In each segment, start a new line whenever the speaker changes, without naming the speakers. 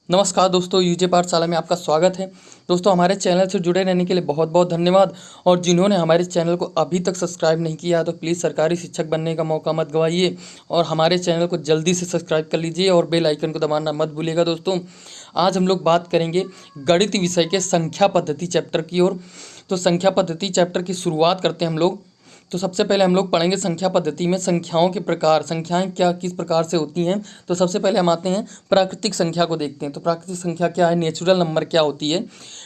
नमस्कार दोस्तों, यूजे पाठशाला में आपका स्वागत है। दोस्तों, हमारे चैनल से जुड़े रहने के लिए बहुत बहुत धन्यवाद। और जिन्होंने हमारे चैनल को अभी तक सब्सक्राइब नहीं किया तो प्लीज़ सरकारी शिक्षक बनने का मौका मत गवाइए और हमारे चैनल को जल्दी से सब्सक्राइब कर लीजिए और बेल आइकन को दबाना मत भूलिएगा। दोस्तों, आज हम लोग बात करेंगे गणित विषय के संख्या पद्धति चैप्टर की ओर। तो संख्या पद्धति चैप्टर की शुरुआत करते हैं हम लोग। तो सबसे पहले हम लोग पढ़ेंगे संख्या पद्धति में संख्याओं के प्रकार, संख्याएं क्या किस प्रकार से होती हैं। तो सबसे पहले हम आते हैं प्राकृतिक संख्या को देखते हैं। तो प्राकृतिक संख्या क्या है, नेचुरल नंबर क्या होती है।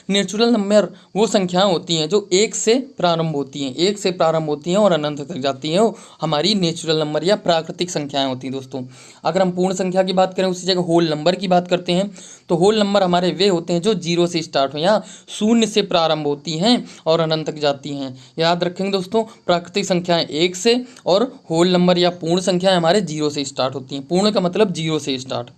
नेचुरल नंबर वो संख्याएं होती हैं जो एक से प्रारंभ होती हैं, एक से प्रारंभ होती हैं और अनंत तक जाती हैं, वो हमारी नेचुरल नंबर या प्राकृतिक संख्याएं होती हैं। दोस्तों, अगर हम पूर्ण संख्या की बात करें, उसी जगह होल नंबर की बात करते हैं, तो होल नंबर हमारे वे होते हैं जो जीरो से स्टार्ट हो या शून्य से प्रारंभ होती हैं और अनंत तक जाती हैं। याद रखेंगे दोस्तों, प्राकृतिक संख्याएं एक से और होल नंबर या पूर्ण संख्याएं हमारे जीरो से स्टार्ट होती हैं। पूर्ण का मतलब जीरो से स्टार्ट।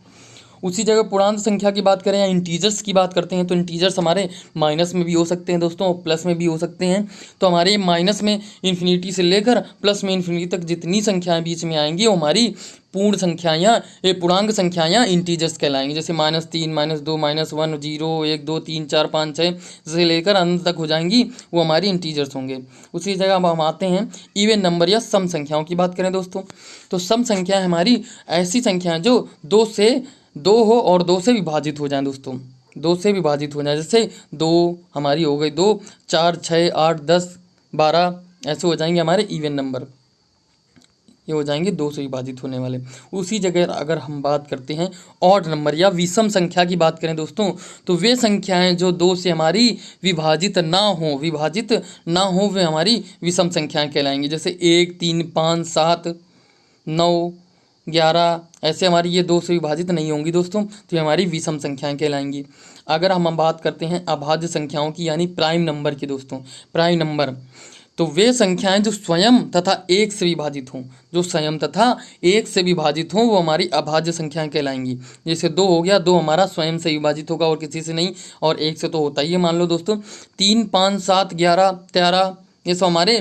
उसी जगह पूर्णांक संख्या की बात करें या इंटीजर्स की बात करते हैं, तो इंटीजर्स हमारे माइनस में भी हो सकते हैं दोस्तों, प्लस में भी हो सकते हैं। तो हमारे माइनस में इन्फिनिटी से लेकर प्लस में इन्फिनिटी तक जितनी संख्याएं बीच में आएंगी वो हमारी पूर्ण संख्याएं या पूर्णांक संख्याएं या इंटीजर्स कहलाएंगी। जैसे -3, -2, -1, 0, 1, 2, 3, 4, 5, 6 से लेकर अंत तक हो जाएंगी, वो हमारी इंटीजर्स होंगे। उसी जगह हम आते हैं इवन नंबर या सम संख्याओं की बात करें दोस्तों, तो सम संख्याएं हमारी ऐसी संख्याएं जो दो हो और दो से विभाजित हो जाएं। दोस्तों, दो से विभाजित हो जाए, जैसे दो हमारी हो गई, 2, 4, 6, 8, 10, 12 ऐसे हो जाएंगे हमारे इवन नंबर, ये हो जाएंगे दो से विभाजित होने वाले। उसी जगह अगर हम बात करते हैं ऑड नंबर या विषम संख्या की बात करें दोस्तों, तो वे संख्याएं जो दो से हमारी विभाजित ना हो वे हमारी विषम संख्याएं कहलाएंगी। जैसे 1, 3, 5, 7, 9, 11 ऐसे हमारी ये दो से विभाजित नहीं होंगी दोस्तों, तो ये हमारी विषम संख्याएं कहलाएंगी। अगर हम बात करते हैं अभाज्य संख्याओं की यानी प्राइम नंबर की दोस्तों, प्राइम नंबर तो वे संख्याएं जो स्वयं तथा एक से विभाजित हों, जो स्वयं तथा एक से विभाजित हों वो हमारी अभाज्य संख्याएं कहलाएंगी। जैसे 2 हो गया, 2 हमारा स्वयं से विभाजित होगा और किसी से नहीं, और एक से तो होता ही है। मान लो दोस्तों 3, 5, 7, 11, 13 ये सब हमारे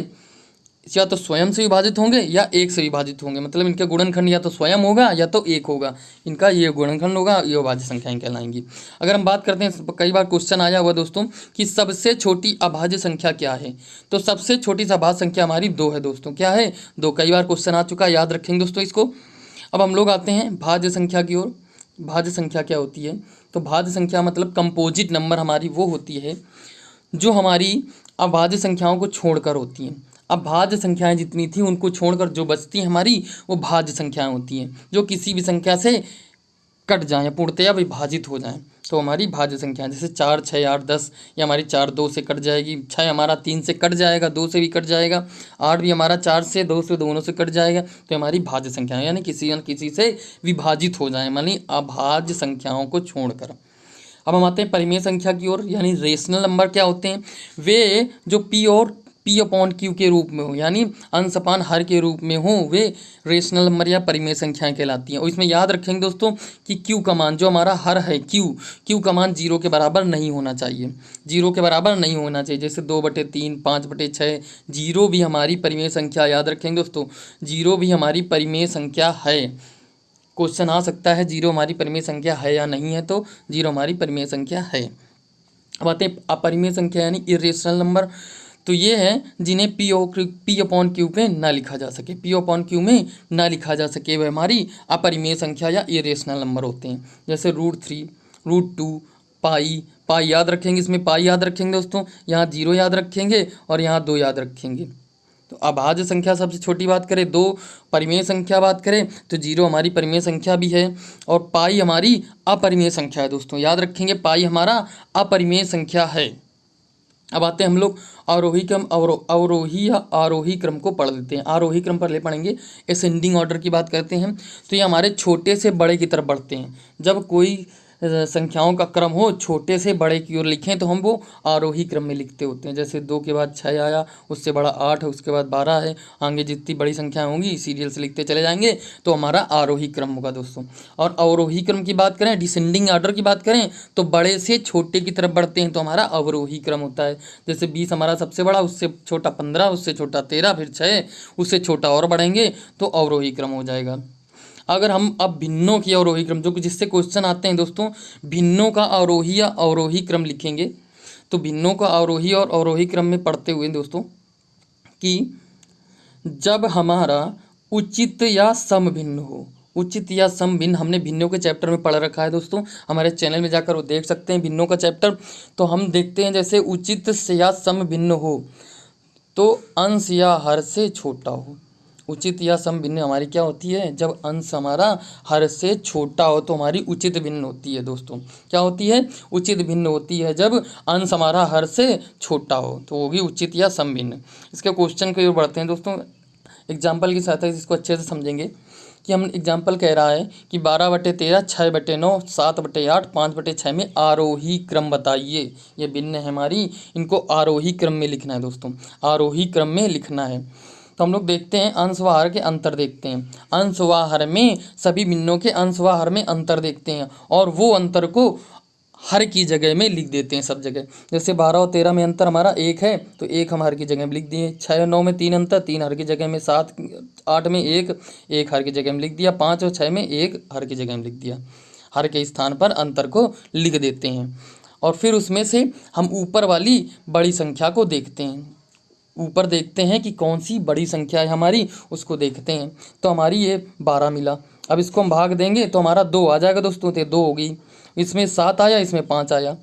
या तो स्वयं से विभाजित होंगे या एक से विभाजित होंगे, मतलब इनका गुणनखंड या तो स्वयं होगा या तो एक होगा, इनका ये गुणनखंड होगा, ये अभाज्य संख्याएं कहलाएंगी। अगर हम बात करते हैं, कई बार क्वेश्चन आया हुआ दोस्तों कि सबसे छोटी अभाज्य संख्या क्या है, तो सबसे छोटी अभाज्य संख्या हमारी 2 है दोस्तों। क्या है? 2। कई बार क्वेश्चन आ चुका है, याद रखेंगे दोस्तों इसको। अब हम लोग आते हैं भाज्य संख्या की ओर। भाज्य संख्या क्या होती है? तो भाज्य संख्या मतलब कंपोजिट नंबर हमारी वो होती है जो हमारी अभाज्य संख्याओं को छोड़कर होती हैं। अब भाज्य संख्याएं जितनी थी उनको छोड़कर जो बचती हैं हमारी वो भाज्य संख्याएं होती हैं, जो किसी भी संख्या से कट जाएं, पूर्णतया विभाजित हो जाएं, तो हमारी भाज्य संख्या। जैसे 4, 6, 8, 10 ये हमारी 4 2 से कट जाएगी, 6 हमारा 3 से कट जाएगा, 2 से भी कट जाएगा, 8 भी हमारा 4 से 2 से दोनों से कट जाएगा, तो हमारी भाज्य संख्या यानी किसी न किसी से विभाजित हो जाए, मानी अभाज्य संख्याओं को छोड़कर। अब हम आते हैं परिमेय संख्या की ओर, यानी रेशनल नंबर क्या होते हैं? वे जो पी अपॉन क्यू के रूप में हो, यानी अंश अपान हर के रूप में हो, वे रेशनल नंबर या परिमेय संख्याएं कहलाती हैं। और इसमें याद रखेंगे दोस्तों कि क्यू का मान जो हमारा हर है, क्यू का मान 0 के बराबर नहीं होना चाहिए, 0 के बराबर नहीं होना चाहिए। जैसे 2/3, 5/6, 0 भी हमारी परिमेय संख्या, याद रखेंगे दोस्तों 0 भी हमारी परिमेय संख्या है। क्वेश्चन आ सकता है 0 हमारी परिमेय संख्या है या नहीं है, तो 0 हमारी परिमेय संख्या है। अब आते हैं अपरिमेय संख्या यानी इरेशनल नंबर, तो ये है जिन्हें पी अपॉन क्यू पे ना लिखा जा सके, पी अपॉन क्यू में ना लिखा जा सके, वह हमारी अपरिमेय संख्या या इरेशनल नंबर होते हैं। जैसे √3, √2, पाई याद रखेंगे, इसमें पाई याद रखेंगे दोस्तों, यहाँ 0 याद रखेंगे और यहाँ 2 याद रखेंगे। तो अभाज्य संख्या सबसे छोटी बात करें, 2 परिमेय संख्या बात करें तो 0 हमारी परिमेय संख्या भी है और पाई हमारी अपरिमेय संख्या है दोस्तों, याद रखेंगे पाई हमारा अपरिमेय संख्या है। अब आते हैं हम लोग आरोही क्रम, अवरोही या आरोही क्रम को पढ़ लेते हैं। आरोही क्रम पर ले पढ़ेंगे, असेंडिंग ऑर्डर की बात करते हैं, तो ये हमारे छोटे से बड़े की तरफ बढ़ते हैं। जब कोई संख्याओं का क्रम हो छोटे से बड़े की ओर लिखें तो हम वो आरोही क्रम में लिखते होते हैं। जैसे 2 के बाद 6 आया, उससे बड़ा 8 है, उसके बाद 12 है, आगे जितनी बड़ी संख्या होंगी सीरियल से लिखते चले जाएंगे, तो हमारा आरोही क्रम होगा दोस्तों। और अवरोही क्रम की बात करें, डिसेंडिंग ऑर्डर की बात करें, तो बड़े से छोटे की तरफ बढ़ते हैं, तो हमारा अवरोही क्रम होता है। जैसे 20 हमारा सबसे बड़ा, उससे छोटा 15, उससे छोटा 13, फिर 6, उससे छोटा और बढ़ेंगे तो अवरोही क्रम हो जाएगा। अगर हम अब भिन्नों की अवरोही क्रम, जो कि जिससे क्वेश्चन आते हैं दोस्तों, भिन्नों का अवरोही या अवरोही क्रम लिखेंगे। तो भिन्नों का अवरोही और अवरोही क्रम में पढ़ते हुए दोस्तों कि जब हमारा उचित या समभिन्न हो, उचित या समभिन्न हमने भिन्नों के चैप्टर में पढ़ रखा है दोस्तों, हमारे चैनल में जाकर वो देख सकते हैं भिन्नों का चैप्टर। तो हम देखते हैं जैसे उचित से या समभिन्न हो तो अंश या हर से छोटा हो। उचित या समभिन्न हमारी क्या होती है, जब अंश हमारा हर से छोटा हो तो हमारी उचित भिन्न होती है दोस्तों। क्या होती है, उचित भिन्न होती है जब अंश हमारा हर से छोटा हो, तो होगी उचित या समभिन्न। इसके क्वेश्चन की ओर बढ़ते हैं दोस्तों, एग्जाम्पल की सहायता से इसको अच्छे से समझेंगे। कि हम एग्जाम्पल कह रहा है कि 12/13, 6/9, 7/8, 5/6 में आरोही क्रम बताइए। ये भिन्न है हमारी, इनको आरोही क्रम में लिखना है दोस्तों, आरोही क्रम में लिखना है। तो हम लोग देखते हैं अंश व हर के अंतर देखते हैं। अंश व हर में सभी भिन्नों के अंश व हर में अंतर देखते हैं और वो अंतर को हर की जगह में लिख देते हैं सब जगह। जैसे 12 और 13 में अंतर हमारा 1 है तो 1 हम हर की जगह में लिख दिए। 6 और 9 में 3 अंतर, 3 हर की जगह में। 7 8 में 1 हर की जगह में लिख दिया। 5 और 6 में 1 हर की जगह में लिख दिया। हर के स्थान पर अंतर को लिख देते हैं और फिर उसमें से हम ऊपर वाली बड़ी संख्या को देखते हैं। ऊपर देखते हैं कि कौन सी बड़ी संख्या है हमारी, उसको देखते हैं। तो हमारी ये 12 मिला। अब इसको हम भाग देंगे तो हमारा 2 आ जाएगा दोस्तों, तो 2 होगी। इसमें 7 आया, इसमें 5 आया।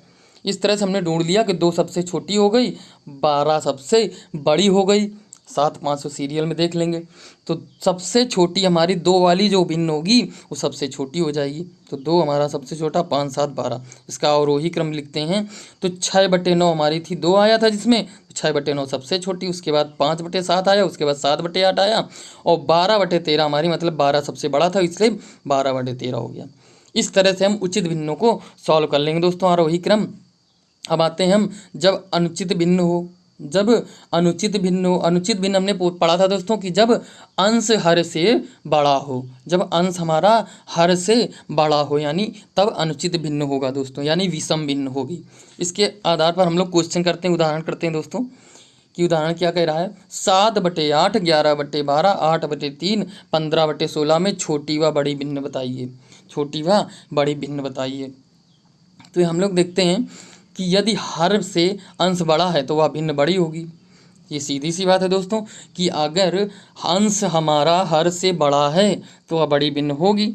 इस तरह से हमने ढूंढ लिया कि 2 सबसे छोटी हो गई, 12 सबसे बड़ी हो गई। 7 5 सीरियल में देख लेंगे। तो सबसे छोटी हमारी 2 वाली जो भिन्न होगी वो सबसे छोटी हो जाएगी। तो 2 हमारा सबसे छोटा, 5 7 12। इसका अवरोही क्रम लिखते हैं। तो 6/9 हमारी थी, 2 आया था जिसमें, 6/9 सबसे छोटी। उसके बाद 5/7 आया, उसके बाद 7/8 आया और 12/13 हमारी मतलब 12 सबसे बड़ा था, इसलिए 12/13 हो गया। इस तरह से हम उचित भिन्नों को सॉल्व कर लेंगे दोस्तों, आरोही क्रम। अब आते हैं हम जब अनुचित भिन्न हो। जब अनुचित भिन्न हो, अनुचित भिन्न हमने पढ़ा था दोस्तों कि जब अंश हर से बड़ा हो, जब अंश हमारा हर से बड़ा हो यानी तब अनुचित भिन्न होगा दोस्तों, यानी विषम भिन्न होगी। इसके आधार पर हम लोग क्वेश्चन करते हैं, उदाहरण करते हैं दोस्तों। कि उदाहरण क्या कह रहा है, 7/8, 11/12, 8/3, 15/16 में छोटी व बड़ी भिन्न बताइए। छोटी व बड़ी भिन्न बताइए। तो ये हम लोग देखते हैं कि यदि हर से अंश बड़ा है तो वह भिन्न बड़ी होगी। ये सीधी सी बात है दोस्तों कि अगर अंश हमारा हर से बड़ा है तो वह बड़ी भिन्न होगी,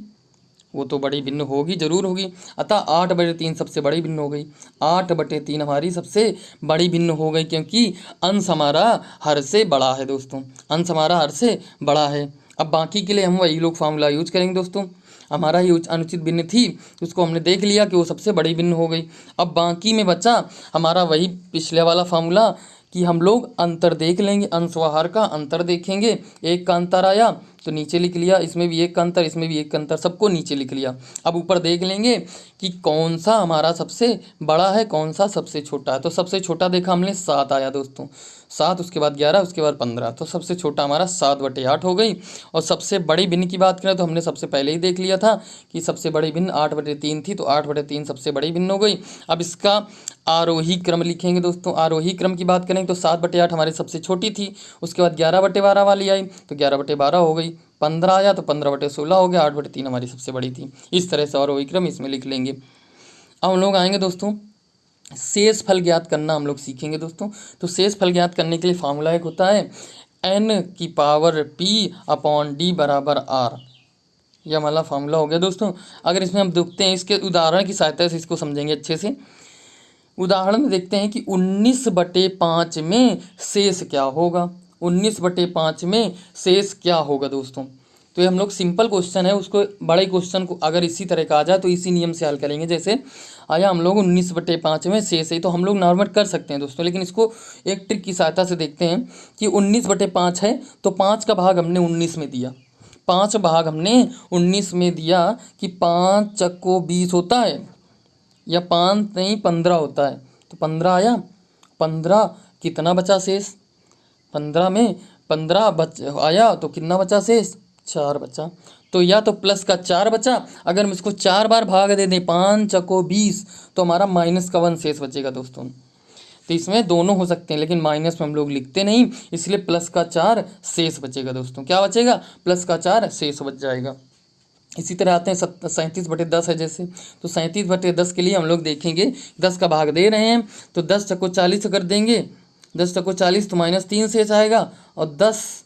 वो तो बड़ी भिन्न होगी, जरूर होगी। अतः 8/3 सबसे बड़ी भिन्न हो गई। 8/3 हमारी सबसे बड़ी भिन्न हो गई क्योंकि अंश हमारा हर से बड़ा है दोस्तों, अंश हमारा हर से बड़ा है। अब बाकी के लिए हम वही लोग फार्मूला यूज करेंगे दोस्तों। हमारा ही अनुचित भिन्न थी, उसको हमने देख लिया कि वो सबसे बड़ी भिन्न हो गई। अब बाकी में बचा हमारा वही पिछले वाला फार्मूला कि हम लोग अंतर देख लेंगे, अंश व हर का अंतर देखेंगे। 1 का अंतर आया तो नीचे लिख लिया, इसमें भी 1 का अंतर, इसमें भी 1 का अंतर, सबको नीचे लिख लिया। अब ऊपर देख लेंगे कि कौन सा हमारा सबसे बड़ा है, कौन सा सबसे छोटा है। तो सबसे छोटा देखा हमने 7 आया दोस्तों, 7, उसके बाद 11, उसके बाद 15। तो सबसे छोटा हमारा 7/8 हो गई। और सबसे बड़ी भिन्न की बात करें तो हमने सबसे पहले ही देख लिया था कि सबसे बड़ी भिन्न 8/3 थी, तो 8/3 सबसे बड़ी भिन्न हो गई। अब इसका आरोही क्रम लिखेंगे दोस्तों। आरोही क्रम की बात करें तो 7/8 हमारी सबसे छोटी थी, उसके बाद 11/12 वाली आई तो 11/12 हो गई। 15 आया तो 15/16 हो गया। 8/3 हमारी सबसे बड़ी थी। इस तरह से आरोही क्रम इसमें लिख लेंगे। अब हम लोग आएंगे दोस्तों, शेष फल ज्ञात करना हम लोग सीखेंगे दोस्तों। तो शेष फल ज्ञात करने के लिए फार्मूला एक होता है n⁻p/d = r। यह हमारा फार्मूला हो गया दोस्तों। अगर इसमें हम देखते हैं, इसके उदाहरण की सहायता से इसको समझेंगे अच्छे से। उदाहरण में देखते हैं कि 19/5 में शेष क्या होगा। 19/5 में शेष क्या होगा दोस्तों। तो ये हम लोग सिंपल क्वेश्चन है, उसको बड़े क्वेश्चन को अगर इसी तरह का आ जाए तो इसी नियम से हल करेंगे। जैसे आया हम लोग 19/5 में शेष है, तो हम लोग नॉर्मल कर सकते हैं दोस्तों, लेकिन इसको एक ट्रिक की सहायता से देखते हैं कि 19/5 है तो 5 का भाग हमने 19 में दिया। 5 भाग हमने 19 में दिया कि 5 चक्को 20 होता है, या 5 नहीं 15 होता है। तो 15 आया, 15 कितना बचा शेष, 15 में 15 आया तो कितना बचा शेष, 4 बचा। तो या तो प्लस का 4 बचा, अगर हम इसको 4 बार भाग दे दें 5 चक्को 20 तो हमारा माइनस का 1 शेष बचेगा दोस्तों। तो इसमें दोनों हो सकते हैं, लेकिन माइनस में हम लोग लिखते नहीं, इसलिए प्लस का 4 शेष बचेगा दोस्तों। क्या बचेगा, प्लस का 4 शेष बच जाएगा। इसी तरह आते हैं 37/10 है जैसे, तो 37/10 के लिए हम लोग देखेंगे 10 का भाग दे रहे हैं तो 10 चक्को 40 कर देंगे, 10 चक्को 40 तो -3 शेष आएगा, और 10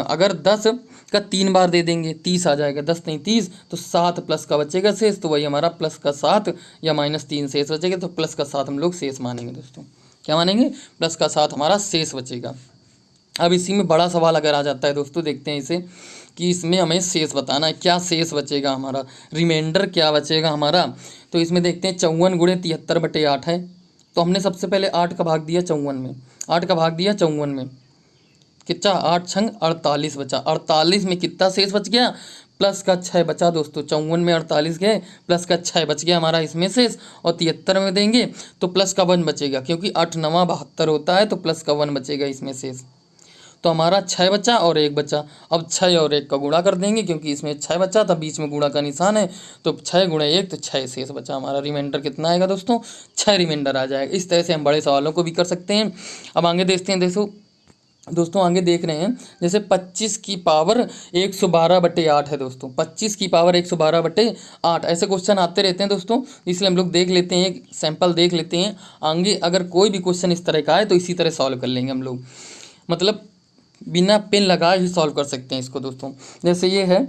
अगर 10 का 3 बार दे देंगे 30 आ जाएगा, 10 नहीं 30, तो 7 प्लस का बचेगा शेष, तो वही हमारा प्लस का 7 या -3 शेष बचेगा, तो प्लस का 7 हम लोग शेष मानेंगे दोस्तों। क्या मानेंगे? प्लस का 7 हमारा शेष बचेगा। अब इसी में बड़ा सवाल अगर आ जाता है दोस्तों, देखते हैं इसे कि इसमें हमें शेष बताना है, क्या शेष बचेगा हमारा, रिमाइंडर क्या बचेगा हमारा। तो इसमें देखते हैं 54 × 73/8 है, तो हमने सबसे पहले 8 का भाग दिया 54 में, 8 का भाग दिया 54 में, कितना 8 छंग 48 बचा, 48 में कितना शेष बच गया, प्लस का 6 बचा दोस्तों। 54 में 48 गए, प्लस का 6 बच गया हमारा इसमें शेष, और 73 में देंगे तो प्लस का 1 बचेगा, क्योंकि 8 9 72 होता है, तो प्लस का 1 बचेगा इसमें शेष। तो हमारा 6 बचा और 1 बचा। अब 6 और 1 का गुणा कर देंगे, क्योंकि इसमें 6 बचा था, बीच में गुणा का निशान है, तो 6 × 1 तो 6 शेष बचा हमारा। रिमाइंडर कितना आएगा दोस्तों? 6 रिमाइंडर आ जाएगा। इस तरह से हम बड़े सवालों को भी कर सकते हैं। अब आगे देखते हैं, देखो दोस्तों आगे देख रहे हैं, जैसे 25 की पावर 112/8 है दोस्तों, 25 की पावर 112/8 ऐसे क्वेश्चन आते रहते हैं दोस्तों, इसलिए हम लोग देख लेते हैं, एक सैंपल देख लेते हैं। आगे अगर कोई भी क्वेश्चन इस तरह का आए तो इसी तरह सॉल्व कर लेंगे हम लोग, मतलब बिना पेन लगाए ही सॉल्व कर सकते हैं इसको दोस्तों। जैसे ये है,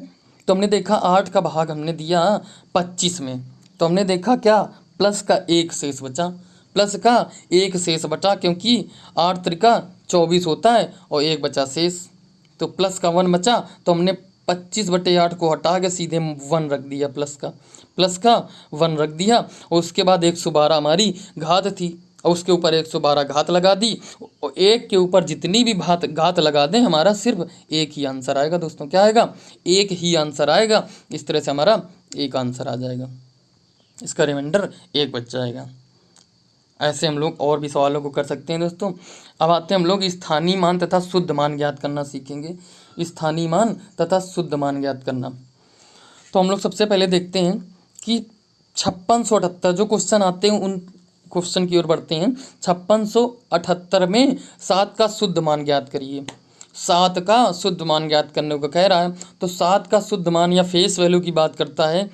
तो हमने देखा 8 का भाग हमने दिया 25 में, तो हमने देखा क्या, प्लस का 1 शेष बचा, प्लस का 1 शेष बचा, क्योंकि 8 त्रिका 24 होता है और 1 बचा शेष, तो प्लस का 1 बचा, तो हमने 25/8 को हटा के सीधे 1 रख दिया, प्लस का 1 रख दिया, और उसके बाद 112 हमारी घात थी, और उसके ऊपर 112 घात लगा दी, और 1 के ऊपर जितनी भी घात लगा दें हमारा सिर्फ एक ही आंसर आएगा दोस्तों। क्या आएगा? एक ही आंसर आएगा। इस तरह से हमारा एक आंसर आ जाएगा, इसका रिमाइंडर 1 बच जाएगा। ऐसे हम लोग और भी सवालों को कर सकते हैं दोस्तों। अब आते हैं हम लोग स्थानीय मान तथा शुद्ध मान ज्ञात करना सीखेंगे। स्थानीय मान तथा शुद्ध मान ज्ञात करना, तो हम लोग सबसे पहले देखते हैं कि 5678 जो क्वेश्चन आते हैं उन क्वेश्चन की ओर बढ़ते हैं। 5678 में 7 का शुद्ध मान ज्ञात करिए। 7 का शुद्ध मान ज्ञात करने को कह रहा है, तो 7 का शुद्ध मान या फेस वैल्यू की बात करता है,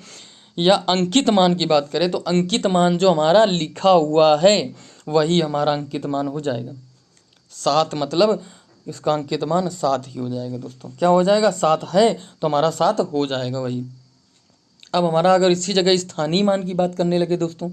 या अंकित मान की बात करें तो अंकित मान जो हमारा लिखा हुआ है वही हमारा अंकित मान हो जाएगा। 7 मतलब इसका अंकित मान 7 ही हो जाएगा दोस्तों। क्या हो जाएगा? 7 है तो हमारा 7 हो जाएगा वही। अब हमारा अगर इसी जगह स्थानीय मान की बात करने लगे दोस्तों,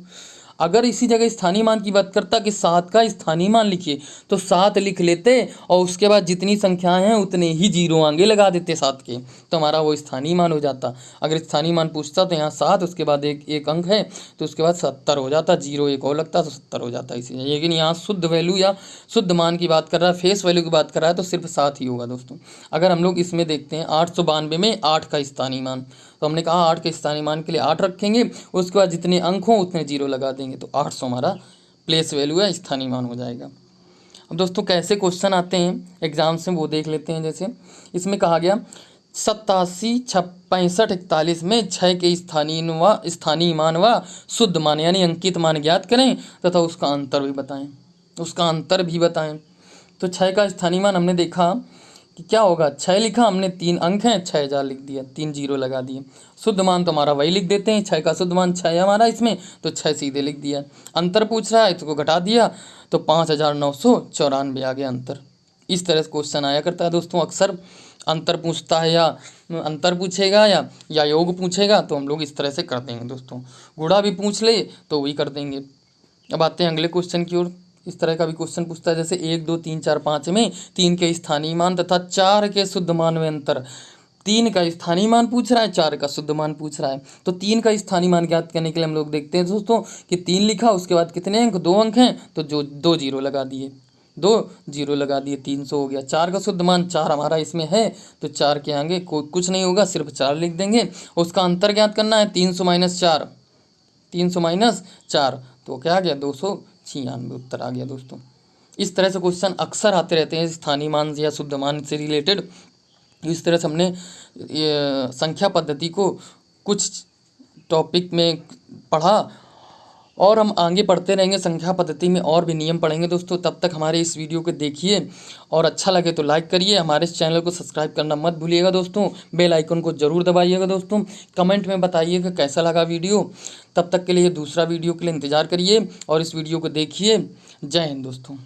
अगर इसी जगह स्थानीय मान की बात करता कि 7 का स्थानीय मान लिखिए, तो 7 लिख लेते और उसके बाद जितनी संख्याएं हैं उतने ही जीरो आगे लगा देते 7 के, तो हमारा वो स्थानीय मान हो जाता। अगर स्थानीय मान पूछता तो यहाँ 7 उसके बाद एक अंक है तो उसके बाद 70 हो जाता, जीरो एक और लगता तो 70 हो जाता इसी। लेकिन यहाँ शुद्ध वैल्यू या शुद्ध मान की बात कर रहा है, फेस वैल्यू की बात कर रहा है, तो सिर्फ 7 ही होगा दोस्तों। अगर हम लोग इसमें देखते हैं 892 में 8 का स्थानीय मान, तो हमने कहा 8 के स्थानीय मान के लिए 8 रखेंगे, उसके बाद जितने अंक हों उतने जीरो लगा देंगे, तो 800 हमारा प्लेस वैल्यू है, स्थानीय मान हो जाएगा। अब दोस्तों कैसे क्वेश्चन आते हैं एग्जाम से वो देख लेते हैं। जैसे इसमें कहा गया 87, 65, 41 में 6 के स्थानीय मान व शुद्ध मान यानी अंकित मान ज्ञात करें तथा उसका अंतर भी बताएं। तो 6 का स्थानीय मान हमने देखा कि क्या होगा, 6 लिखा हमने, 3 अंक हैं, 6000 लिख दिया, 3 जीरो लगा दिए। शुद्ध मान तो हमारा वही लिख देते हैं, 6 का शुद्ध मान 6 है हमारा इसमें, तो 6 सीधे लिख दिया। अंतर पूछ रहा है इसको घटा दिया, तो 5994 आ गया अंतर। इस तरह से क्वेश्चन आया करता है दोस्तों। अक्सर अंतर पूछता है या अंतर पूछेगा या योग पूछेगा तो हम लोग इस तरह से कर देंगे दोस्तों। गुणा भी पूछ ले तो वही कर देंगे। अब आते हैं अगले क्वेश्चन की ओर। इस तरह का भी क्वेश्चन पूछता है, जैसे 1, 2, 3, 4, 5 में 3 के स्थानीय मान तथा 4 के शुद्ध मान में अंतर। 3 का स्थानीय मान पूछ रहा है, 4 का शुद्ध मान पूछ रहा है, तो 3 का स्थानीय मान ज्ञात करने के लिए हम लोग देखते हैं दोस्तों कि 3 लिखा, उसके बाद कितने अंक, 2 अंक हैं, तो जो 2 जीरो लगा दिए, 300 हो गया। 4 का शुद्ध मान 4 हमारा इसमें है, तो 4 के आगे कुछ नहीं होगा, सिर्फ 4 लिख देंगे। उसका अंतर ज्ञात करना है, 300 माइनस 4, तो क्या आ गया, 296 उत्तर आ गया दोस्तों। इस तरह से क्वेश्चन अक्सर आते रहते हैं स्थानीय मान या शुद्ध मान से रिलेटेड। इस तरह से हमने संख्या पद्धति को कुछ टॉपिक में पढ़ा और हम आगे पढ़ते रहेंगे, संख्या पद्धति में और भी नियम पढ़ेंगे दोस्तों। तब तक हमारे इस वीडियो को देखिए और अच्छा लगे तो लाइक करिए, हमारे इस चैनल को सब्सक्राइब करना मत भूलिएगा दोस्तों, बेल आइकन को ज़रूर दबाइएगा दोस्तों। कमेंट में बताइएगा कैसा लगा वीडियो। तब तक के लिए दूसरा वीडियो के लिए इंतज़ार करिए और इस वीडियो को देखिए। जय हिंद दोस्तों।